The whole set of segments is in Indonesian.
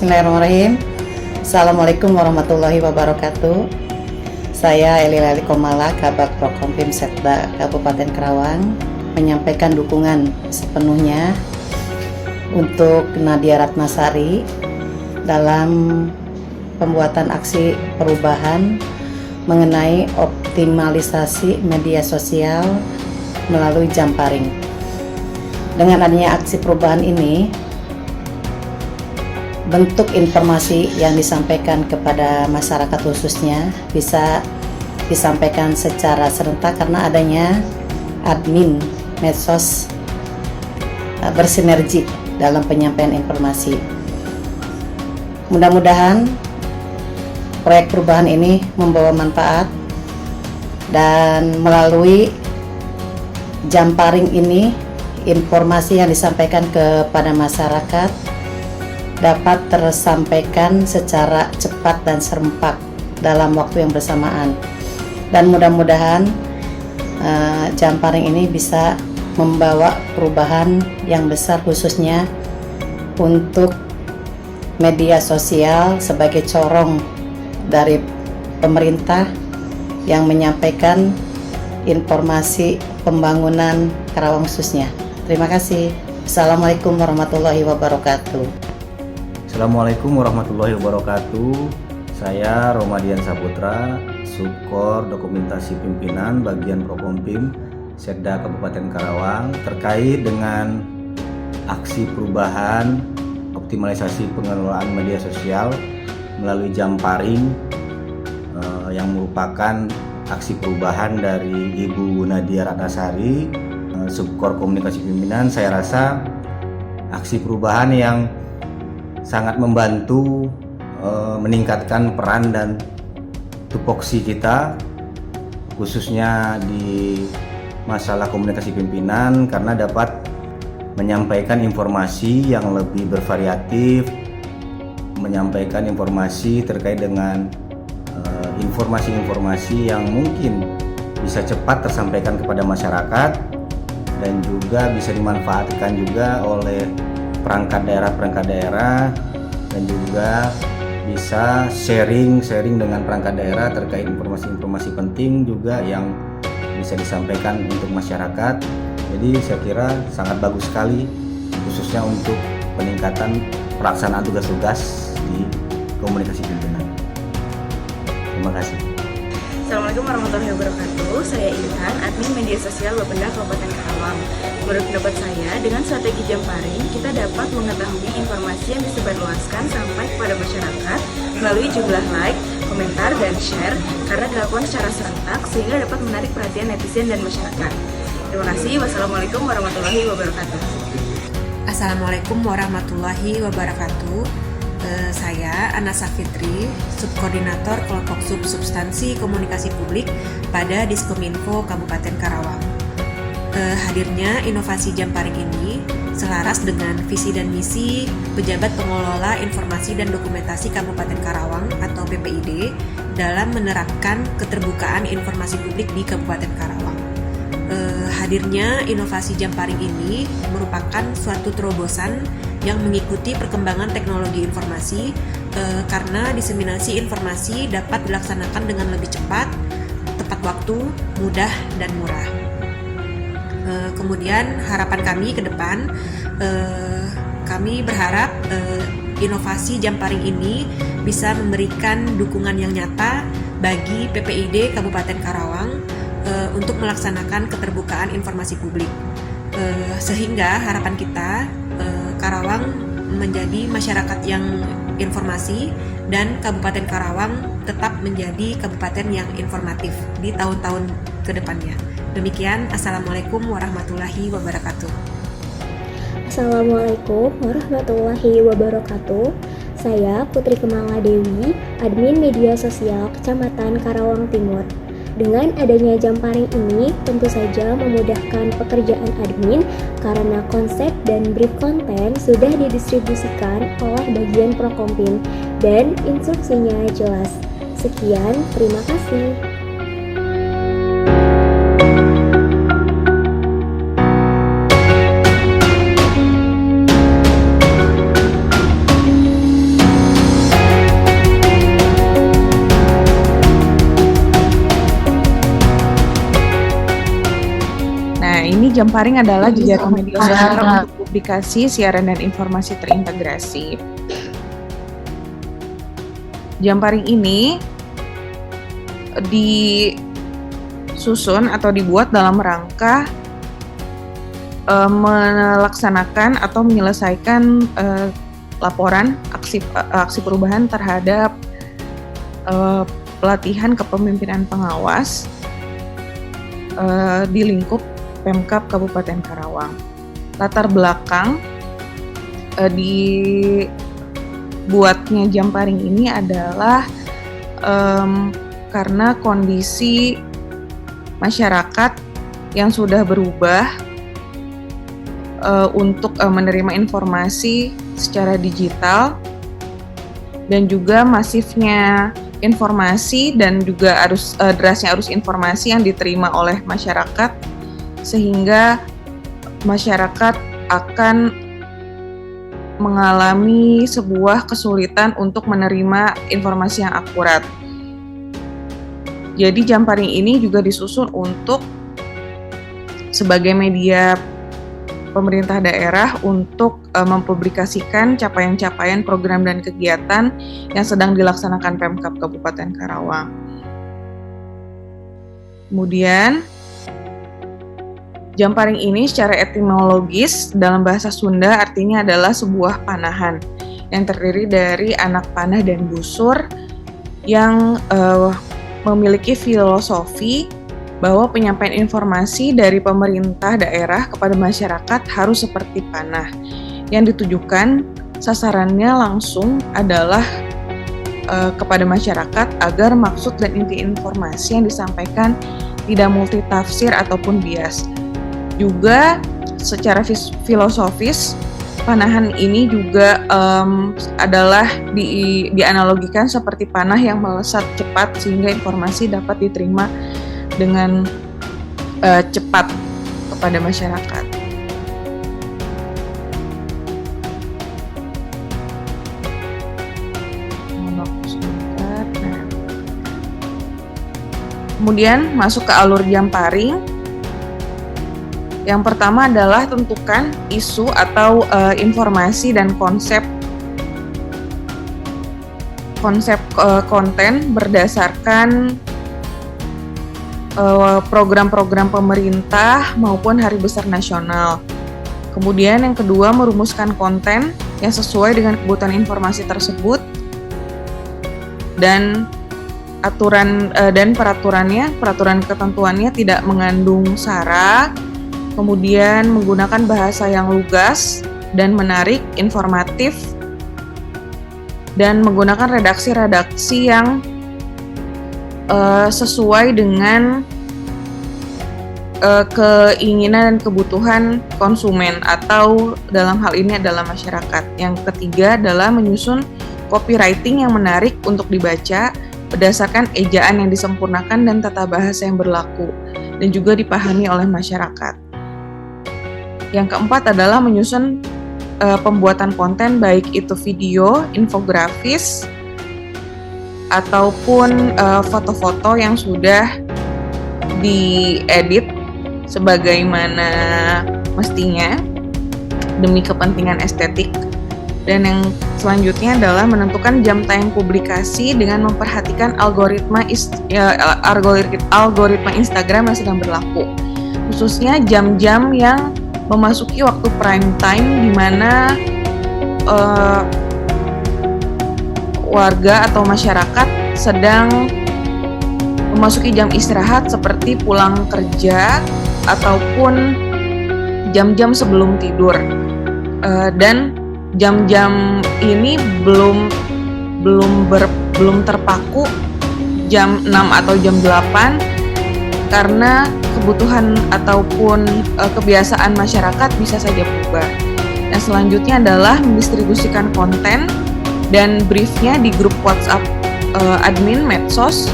Bismillahirrahmanirrahim. Assalamualaikum warahmatullahi wabarakatuh. Saya Elilali Komala, Kabak Prokompim Setda Kabupaten Karawang, menyampaikan dukungan sepenuhnya untuk Nadia Ratnasari dalam pembuatan aksi perubahan mengenai optimalisasi media sosial melalui Jamparing. Dengan adanya aksi perubahan ini, bentuk informasi yang disampaikan kepada masyarakat khususnya bisa disampaikan secara serentak karena adanya admin medsos bersinergi dalam penyampaian informasi. Mudah-mudahan proyek perubahan ini membawa manfaat dan melalui Jamparing ini informasi yang disampaikan kepada masyarakat dapat tersampaikan secara cepat dan serempak dalam waktu yang bersamaan, dan mudah-mudahan Jamparing ini bisa membawa perubahan yang besar khususnya untuk media sosial sebagai corong dari pemerintah yang menyampaikan informasi pembangunan Karawang khususnya. Terima kasih. Assalamualaikum warahmatullahi wabarakatuh. Assalamualaikum warahmatullahi wabarakatuh. Saya Romadian Saputra, Subkor Dokumentasi Pimpinan Bagian Prokompim Setda Kabupaten Karawang, terkait dengan aksi perubahan optimalisasi pengelolaan media sosial melalui Jamparing yang merupakan aksi perubahan dari Ibu Nadia Ratnasari, Subkor Komunikasi Pimpinan. Saya rasa aksi perubahan yang sangat membantu meningkatkan peran dan tupoksi kita khususnya di masalah komunikasi pimpinan, karena dapat menyampaikan informasi yang lebih bervariatif, menyampaikan informasi terkait dengan informasi-informasi yang mungkin bisa cepat tersampaikan kepada masyarakat dan juga bisa dimanfaatkan juga oleh perangkat daerah dan juga bisa sharing dengan perangkat daerah terkait informasi-informasi penting juga yang bisa disampaikan untuk masyarakat. Jadi saya kira sangat bagus sekali khususnya untuk peningkatan pelaksanaan tugas-tugas di komunikasi pimpinan. Terima kasih. Assalamualaikum warahmatullahi wabarakatuh. Saya Ilhan, admin media sosial Bapenda Kabupaten Karawang. Menurut pendapat saya, dengan strategi Jamparing, kita dapat mengetahui informasi yang disebarluaskan sampai kepada masyarakat melalui jumlah like, komentar, dan share karena dilakukan secara serentak sehingga dapat menarik perhatian netizen dan masyarakat. Terima kasih. Wassalamualaikum warahmatullahi wabarakatuh. Assalamualaikum warahmatullahi wabarakatuh. Saya Anasa Fitri, Subkoordinator Kelompok Substansi Komunikasi Publik pada Diskominfo Kabupaten Karawang. Hadirnya inovasi Jamparing ini selaras dengan visi dan misi Pejabat Pengelola Informasi dan Dokumentasi Kabupaten Karawang atau PPID dalam menerapkan keterbukaan informasi publik di Kabupaten Karawang. Hadirnya inovasi Jamparing ini merupakan suatu terobosan yang mengikuti perkembangan teknologi informasi karena diseminasi informasi dapat dilaksanakan dengan lebih cepat, tepat waktu, mudah, dan murah. Kemudian harapan kami ke depan, kami berharap inovasi Jamparing ini bisa memberikan dukungan yang nyata bagi PPID Kabupaten Karawang untuk melaksanakan keterbukaan informasi publik, sehingga harapan kita Karawang menjadi masyarakat yang informasi dan Kabupaten Karawang tetap menjadi kabupaten yang informatif di tahun-tahun ke depannya. Demikian, Assalamualaikum warahmatullahi wabarakatuh. Assalamualaikum warahmatullahi wabarakatuh. Saya Putri Kemala Dewi, admin media sosial Kecamatan Karawang Timur. Dengan adanya Jamparing ini tentu saja memudahkan pekerjaan admin karena konsep dan brief konten sudah didistribusikan oleh bagian Prokompim dan instruksinya jelas. Sekian, terima kasih. ini Jamparing adalah jejaring media sosial untuk publikasi, siaran, dan informasi terintegrasi. Jamparing ini disusun atau dibuat dalam rangka melaksanakan atau menyelesaikan laporan aksi perubahan terhadap pelatihan kepemimpinan pengawas di lingkup Pemkab Kabupaten Karawang. Latar belakang dibuatnya Jamparing ini adalah karena kondisi masyarakat yang sudah berubah untuk menerima informasi secara digital, dan juga masifnya informasi dan juga derasnya arus informasi yang diterima oleh masyarakat, sehingga masyarakat akan mengalami sebuah kesulitan untuk menerima informasi yang akurat. Jadi Jamparing ini juga disusun untuk sebagai media pemerintah daerah untuk mempublikasikan capaian-capaian program dan kegiatan yang sedang dilaksanakan Pemkab Kabupaten Karawang. Kemudian Jamparing ini secara etimologis dalam bahasa Sunda artinya adalah sebuah panahan yang terdiri dari anak panah dan busur yang memiliki filosofi bahwa penyampaian informasi dari pemerintah daerah kepada masyarakat harus seperti panah yang ditujukan sasarannya langsung adalah kepada masyarakat agar maksud dan inti informasi yang disampaikan tidak multitafsir ataupun bias. Juga secara filosofis panahan ini juga adalah dianalogikan seperti panah yang melesat cepat sehingga informasi dapat diterima dengan cepat kepada masyarakat. Kemudian masuk ke alur Jamparing. Yang pertama adalah tentukan isu atau informasi dan konsep konten berdasarkan program-program pemerintah maupun hari besar nasional. Kemudian yang kedua, merumuskan konten yang sesuai dengan kebutuhan informasi tersebut dan aturan dan peraturan ketentuannya tidak mengandung sara. Kemudian menggunakan bahasa yang lugas dan menarik, informatif, dan menggunakan redaksi-redaksi yang sesuai dengan keinginan dan kebutuhan konsumen atau dalam hal ini adalah masyarakat. Yang ketiga adalah menyusun copywriting yang menarik untuk dibaca berdasarkan ejaan yang disempurnakan dan tata bahasa yang berlaku dan juga dipahami oleh masyarakat. Yang keempat adalah menyusun pembuatan konten baik itu video, infografis, ataupun foto-foto yang sudah diedit sebagaimana mestinya demi kepentingan estetik. Dan yang selanjutnya adalah menentukan jam tayang publikasi dengan memperhatikan algoritma Instagram yang sedang berlaku, khususnya jam-jam yang memasuki waktu prime time di mana warga atau masyarakat sedang memasuki jam istirahat seperti pulang kerja ataupun jam-jam sebelum tidur. Dan jam-jam ini belum terpaku jam 6 atau jam 8 karena kebutuhan ataupun kebiasaan masyarakat bisa saja berubah. Yang selanjutnya adalah mendistribusikan konten dan briefnya di grup WhatsApp admin medsos.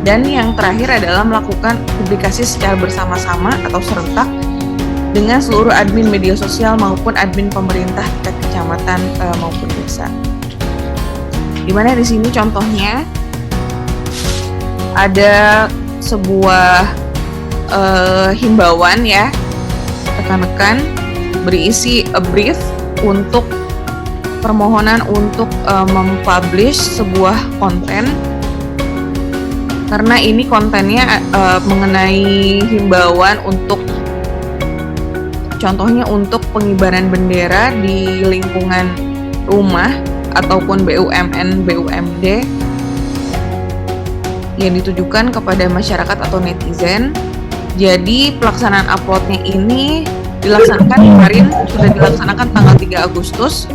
Dan yang terakhir adalah melakukan publikasi secara bersama-sama atau serentak dengan seluruh admin media sosial maupun admin pemerintah tingkat kecamatan maupun desa. Dimana di sini contohnya ada sebuah himbauan ya rekan-rekan, berisi a brief untuk permohonan untuk mempublish sebuah konten, karena ini kontennya mengenai himbauan untuk contohnya untuk pengibaran bendera di lingkungan rumah ataupun BUMN, BUMD yang ditujukan kepada masyarakat atau netizen. Jadi pelaksanaan uploadnya ini dilaksanakan kemarin, sudah dilaksanakan tanggal 3 Agustus,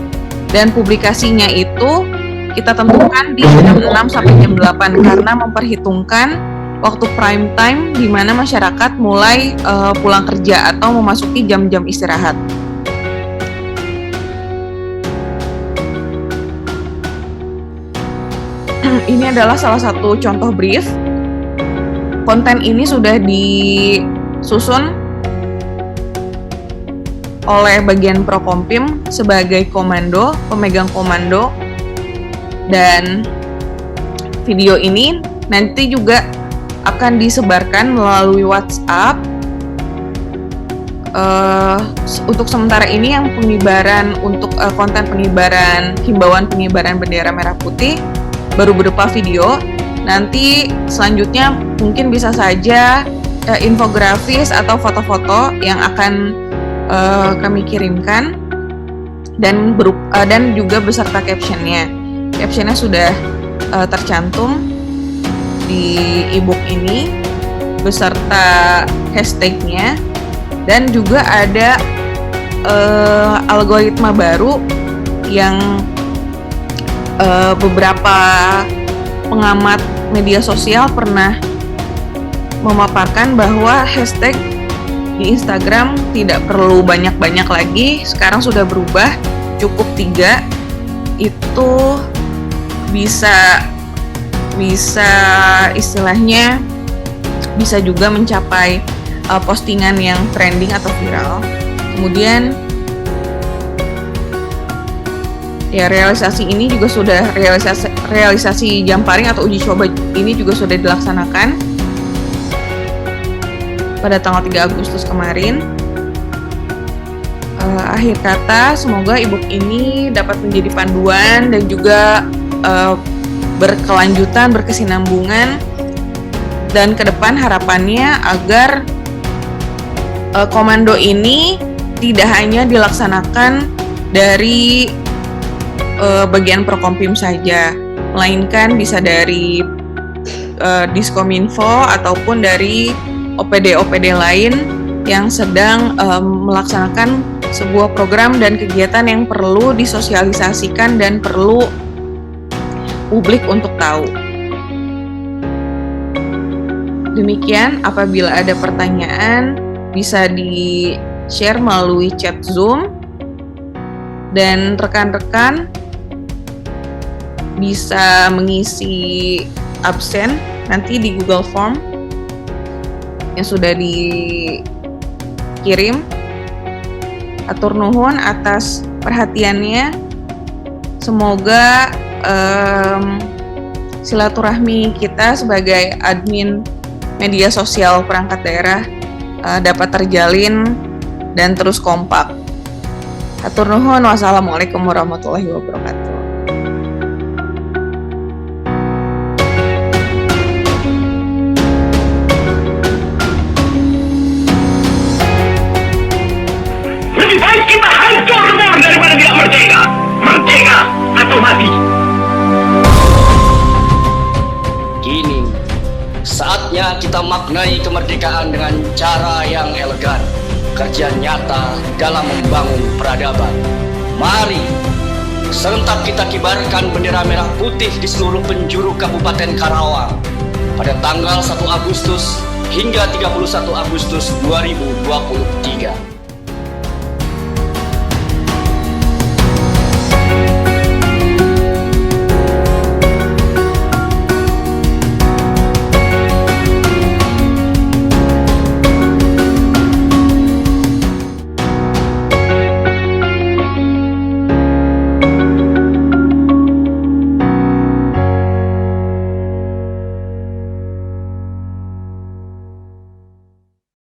dan publikasinya itu kita tentukan di jam 6 sampai jam 8 karena memperhitungkan waktu prime time di mana masyarakat mulai pulang kerja atau memasuki jam-jam istirahat. Ini adalah salah satu contoh brief. Konten ini sudah disusun oleh bagian Prokompim sebagai komando, pemegang komando, dan video ini nanti juga akan disebarkan melalui WhatsApp. Untuk sementara ini yang pengibaran untuk konten pengibaran, himbauan pengibaran bendera merah putih baru berupa video. Nanti selanjutnya mungkin bisa saja infografis atau foto-foto yang akan kami kirimkan dan juga beserta captionnya. Captionnya sudah tercantum di ebook ini beserta hashtagnya, dan juga ada algoritma baru yang beberapa pengamat media sosial pernah memaparkan bahwa hashtag di Instagram tidak perlu banyak-banyak lagi, sekarang sudah berubah, cukup 3. Itu bisa istilahnya bisa juga mencapai postingan yang trending atau viral. Kemudian ya realisasi ini juga sudah realisasi jamparing atau uji coba ini juga sudah dilaksanakan pada tanggal 3 Agustus kemarin. Akhir kata, semoga ebook ini dapat menjadi panduan dan juga berkelanjutan, berkesinambungan, dan ke depan harapannya agar komando ini tidak hanya dilaksanakan dari bagian Prokompim saja, melainkan bisa dari Diskominfo ataupun dari OPD-OPD lain yang sedang melaksanakan sebuah program dan kegiatan yang perlu disosialisasikan dan perlu publik untuk tahu. Demikian, apabila ada pertanyaan bisa di-share melalui chat Zoom, dan rekan-rekan bisa mengisi absen nanti di Google Form yang sudah dikirim. Atur nuhun atas perhatiannya. Semoga silaturahmi kita sebagai admin media sosial perangkat daerah dapat terjalin dan terus kompak. Atur nuhun, wassalamualaikum warahmatullahi wabarakatuh. Lebih baik kita hancur lebur daripada tidak merdeka. Merdeka atau mati. Kini, saatnya kita maknai kemerdekaan dengan cara yang elegan. Kerja nyata dalam membangun peradaban. Mari, serentak kita kibarkan bendera merah putih di seluruh penjuru Kabupaten Karawang pada tanggal 1 Agustus hingga 31 Agustus 2023.